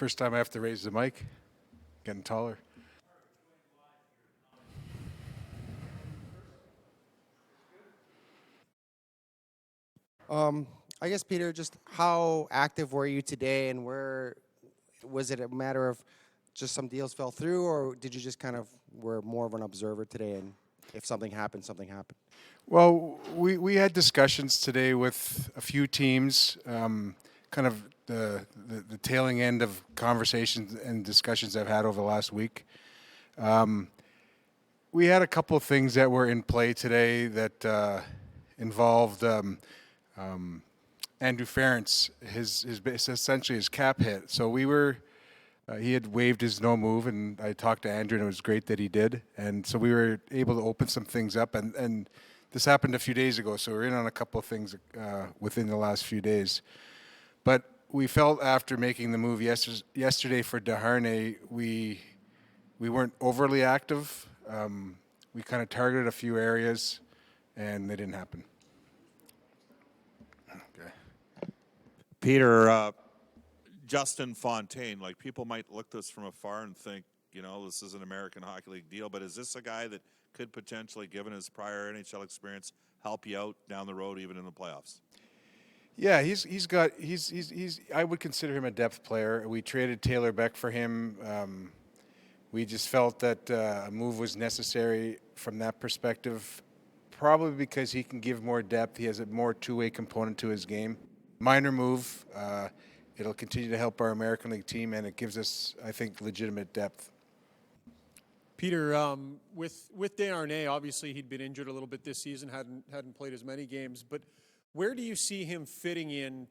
First time I have to raise the mic. Getting taller. I guess, Peter, just how active were you today, and where was it a matter of just some deals fell through, or did you just kind of were more of an observer today, and if something happened, something happened? Well, we had discussions today with a few teams, kind of the tailing end of conversations and discussions I've had over the last week. We had a couple of things that were in play today that involved Andrew Ferentz, his essentially his cap hit. So we were. He had waived his no move, and I talked to Andrew, and it was great that he did. And so we were able to open some things up, and this happened a few days ago, so we're in on a couple of things within the last few days. But we felt after making the move yesterday for Desharnais, we weren't overly active. We kind of targeted a few areas, and they didn't happen. Okay. Peter, Justin Fontaine, like people might look at this from afar and think, you know, this is an American Hockey League deal, but is this a guy that could potentially, given his prior NHL experience, help you out down the road, even in the playoffs? Yeah, he's I would consider him a depth player. We traded Taylor Beck for him. We just felt that a move was necessary from that perspective, probably because he can give more depth. He has a more two-way component to his game. Minor move. It'll continue to help our American League team, and it gives us, I think, legitimate depth. Peter, with Desharnais, obviously he'd been injured a little bit this season, hadn't played as many games. But where do you see him fitting in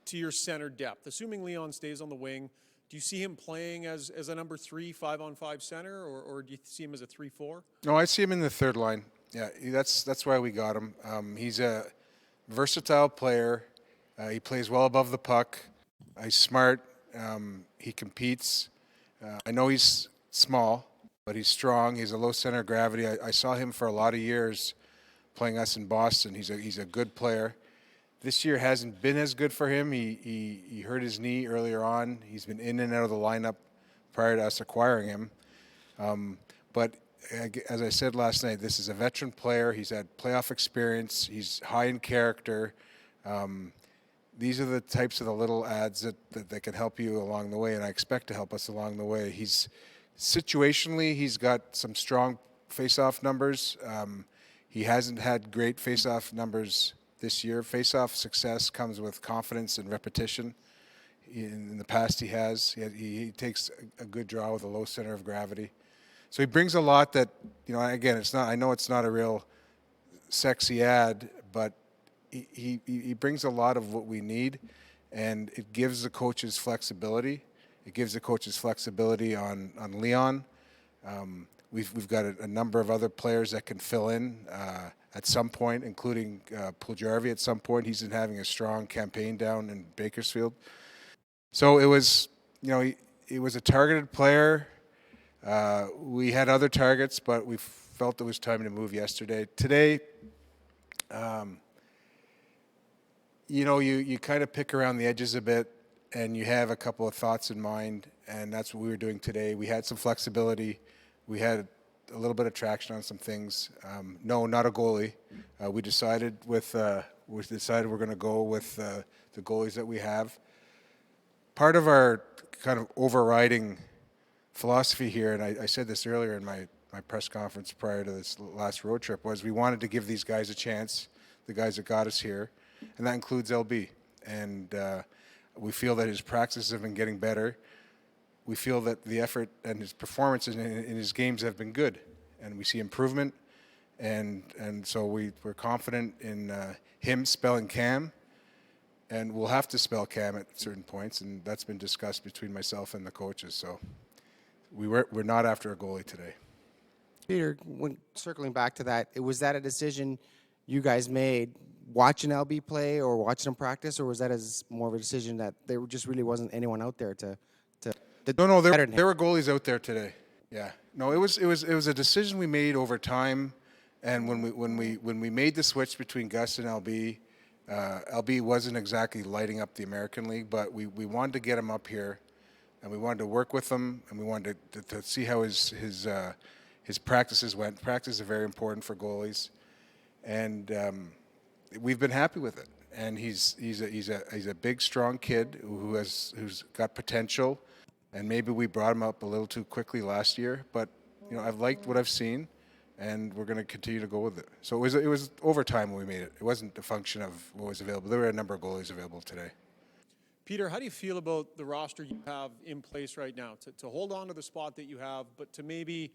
to your center depth? Assuming Leon stays on the wing, do you see him playing as a number 3, 5-on-5 center, or do you see him as a 3-4? No, I see him in the third line. Yeah, that's why we got him. He's a versatile player. He plays well above the puck. He's smart. He competes. I know he's small, but he's strong. He's a low center of gravity. I saw him for a lot of years playing us in Boston. He's a good player. This year hasn't been as good for him. He hurt his knee earlier on. He's been in and out of the lineup prior to us acquiring him. But as I said last night, this is a veteran player. He's had playoff experience. He's high in character. These are the types of the little ads that can help you along the way, and I expect to help us along the way. Situationally, he's got some strong face-off numbers. He hasn't had great face-off numbers this year. Face-off success comes with confidence and repetition. In the past, he has. He takes a good draw with a low center of gravity. So he brings a lot that, you know, again, it's not. I know it's not a real sexy ad, but he brings a lot of what we need, and it gives the coaches flexibility. It gives the coaches flexibility on Leon. We've got a number of other players that can fill in at some point, including Puljujarvi at some point. He's been having a strong campaign down in Bakersfield. So it was, you know, he was a targeted player. We had other targets, but we felt it was time to move yesterday. Today, you know, you kind of pick around the edges a bit, and you have a couple of thoughts in mind, and that's what we were doing today. We had some flexibility. We had a little bit of traction on some things. No, not a goalie. We decided we're going to go with the goalies that we have. Part of our kind of overriding philosophy here, and I said this earlier in my press conference prior to this last road trip, was we wanted to give these guys a chance, the guys that got us here, and that includes LB. And we feel that his practices have been getting better. We feel that the effort and his performances in his games have been good, and we see improvement. And so we're confident in him spelling Cam, and we'll have to spell Cam at certain points, and that's been discussed between myself and the coaches. So we're not after a goalie today. Peter, when circling back to that, was that a decision you guys made watching LB play or watching him practice, or was that as more of a decision that there just really wasn't anyone out there to No, there were goalies out there today. Yeah, no, it was a decision we made over time, and when we made the switch between Gus and LB, LB wasn't exactly lighting up the American League, but we wanted to get him up here. and we wanted to work with him, and we wanted to see how his practices went. Practices are very important for goalies, and we've been happy with it. And he's a big, strong kid who's got potential, and maybe we brought him up a little too quickly last year. But I've liked what I've seen, and we're going to continue to go with it. So it was overtime when we made it. It wasn't a function of what was available. There were a number of goalies available today. Peter, how do you feel about the roster you have in place right now to hold on to the spot that you have, but to maybe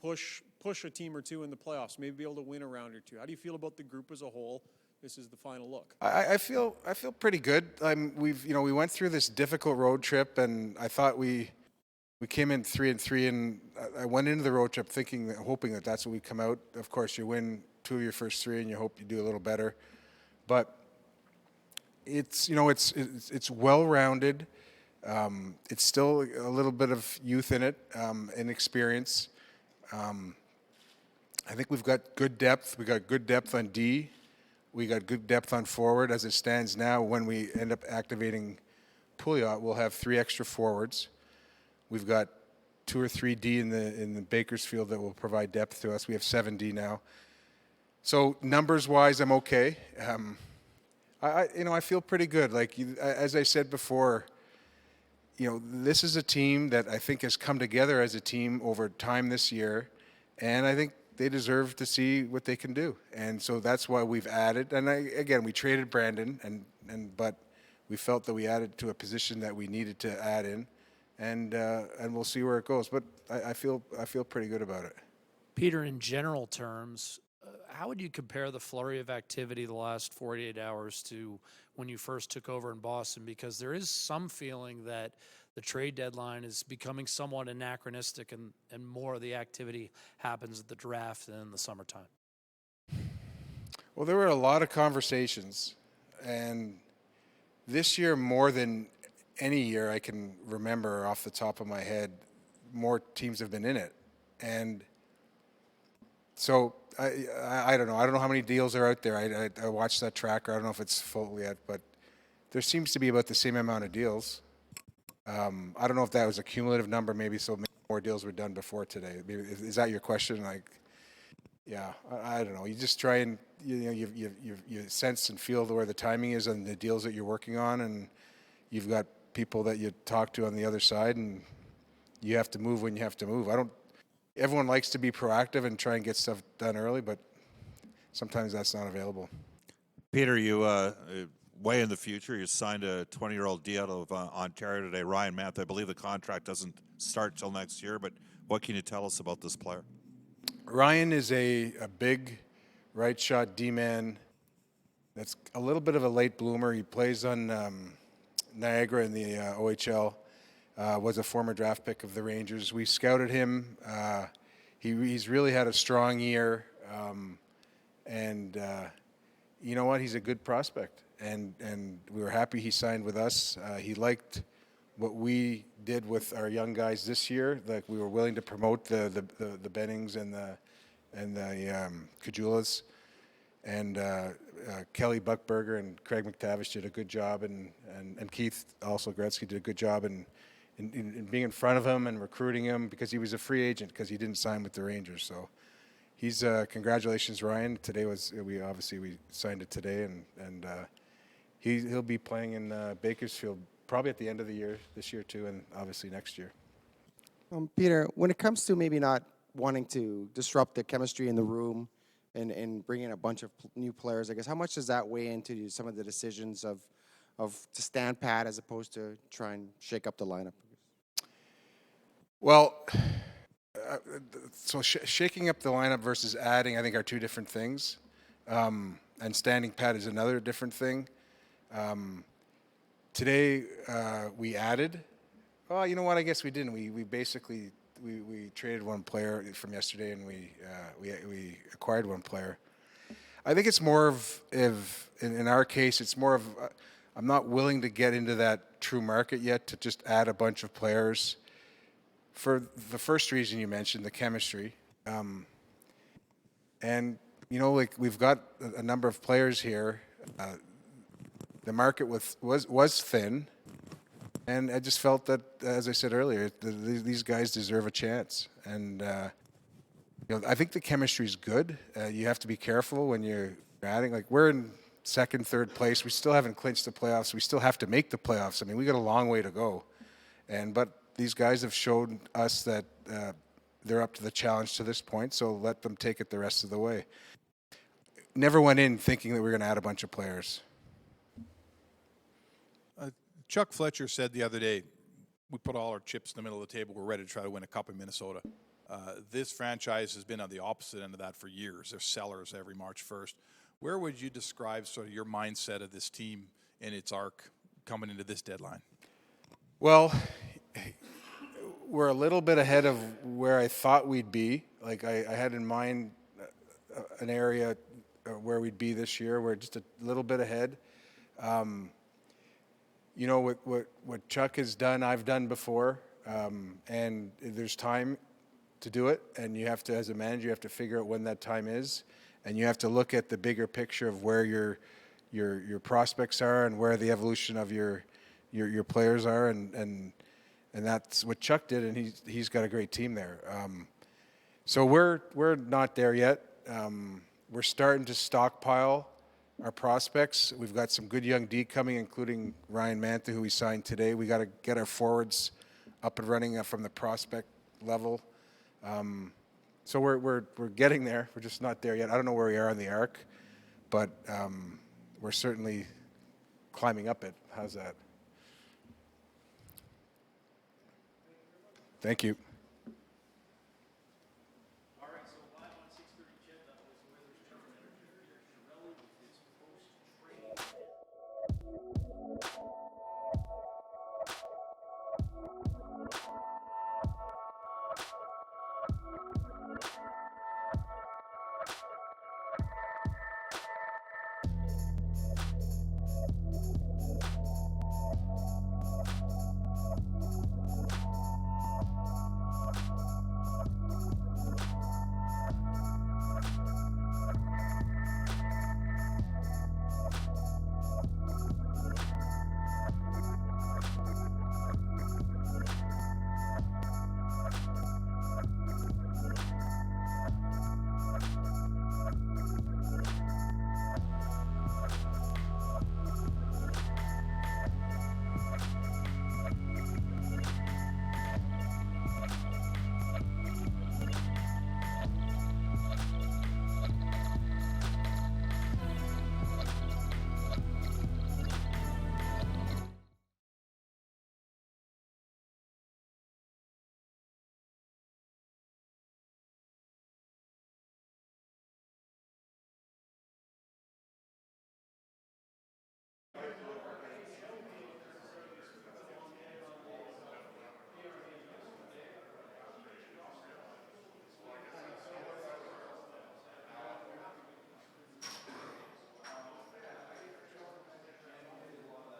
push a team or two in the playoffs, maybe be able to win a round or two? How do you feel about the group as a whole? This is the final look. I feel pretty good. We went through this difficult road trip, and I thought we came in 3-3, and I went into the road trip hoping that that's what we'd come out. Of course, you win 2 of your first 3, and you hope you do a little better. But it's well-rounded. It's still a little bit of youth in it, and experience. I think we've got good depth. We got good depth on D. We got good depth on forward. As it stands now, when we end up activating Pouliot, we'll have 3 extra forwards. We've got 2 or 3 D in the Bakersfield that will provide depth to us. We have 7 D now. So numbers-wise, I'm okay. I feel pretty good. As I said before, this is a team that I think has come together as a team over time this year, and I think they deserve to see what they can do. And so that's why we've added. And again, we traded Brandon, but we felt that we added to a position that we needed to add in, and we'll see where it goes. But I feel pretty good about it. Peter, in general terms, how would you compare the flurry of activity the last 48 hours to when you first took over in Boston? Because there is some feeling that the trade deadline is becoming somewhat anachronistic, and more of the activity happens at the draft than in the summertime. Well, there were a lot of conversations, and this year, more than any year I can remember off the top of my head, more teams have been in it. And so I don't know. I don't know how many deals are out there. I watched that tracker. I don't know if it's full yet, but there seems to be about the same amount of deals. I don't know if that was a cumulative number, maybe more deals were done before today. Maybe, is that your question? Yeah, I don't know. You just try and you sense and feel where the timing is on the deals that you're working on, and you've got people that you talk to on the other side, and you have to move when you have to move. Everyone likes to be proactive and try and get stuff done early, but sometimes that's not available. Peter, you way in the future, you signed a 20-year-old D out of Ontario today, Ryan Math. I believe the contract doesn't start till next year, but what can you tell us about this player? Ryan is a big right shot D-man that's a little bit of a late bloomer. He plays on Niagara in the OHL, was a former draft pick of the Rangers. We scouted him. He's really had a strong year, and you know what? He's a good prospect, and we were happy he signed with us. He liked what we did with our young guys this year. Like, we were willing to promote the Bennings and the Kajulas, and Kelly Buckberger and Craig McTavish did a good job, and Keith also Gretzky did a good job in being in front of him and recruiting him, because he was a free agent because he didn't sign with the Rangers. So he's congratulations, Ryan. Today we signed it today, and he'll be playing in Bakersfield probably at the end of the year, this year too, and obviously next year. Peter, when it comes to maybe not wanting to disrupt the chemistry in the room and bring in a bunch of new players, I guess, how much does that weigh into some of the decisions of to stand pat as opposed to try and shake up the lineup? Well, so shaking up the lineup versus adding, I think, are two different things. And standing pat is another different thing. Today, we added. Well, you know what? I guess we didn't. We basically we traded one player from yesterday, and we acquired one player. I think it's more of, in our case, it's more of, I'm not willing to get into that true market yet to just add a bunch of players. For the first reason you mentioned, the chemistry. And, we've got a number of players here. The market was thin, And I just felt that, as I said earlier, these guys deserve a chance. And I think the chemistry is good. You have to be careful when you're adding. Like, we're in second, third place. We still haven't clinched the playoffs. We still have to make the playoffs. I mean, we got a long way to go. But these guys have shown us that they're up to the challenge to this point. So let them take it the rest of the way. Never went in thinking that we were going to add a bunch of players. Chuck Fletcher said the other day, we put all our chips in the middle of the table. We're ready to try to win a cup in Minnesota. This franchise has been on the opposite end of that for years. They're sellers every March 1st. Where would you describe sort of your mindset of this team and its arc coming into this deadline? Well, we're a little bit ahead of where I thought we'd be. Like, I had in mind an area where we'd be this year. We're just a little bit ahead. What Chuck has done, I've done before, and there's time to do it, and you have to, as a manager, you have to figure out when that time is, and you have to look at the bigger picture of where your prospects are and where the evolution of your players are, and that's what Chuck did, and he's got a great team there. So we're not there yet. We're starting to stockpile our prospects. We've got some good young D coming, including Ryan Mantha, who we signed today. We got to get our forwards up and running from the prospect level. So we're getting there. We're just not there yet. I don't know where we are on the arc, but we're certainly climbing up it. How's that? Thank you. Chiarelli with his post-trade.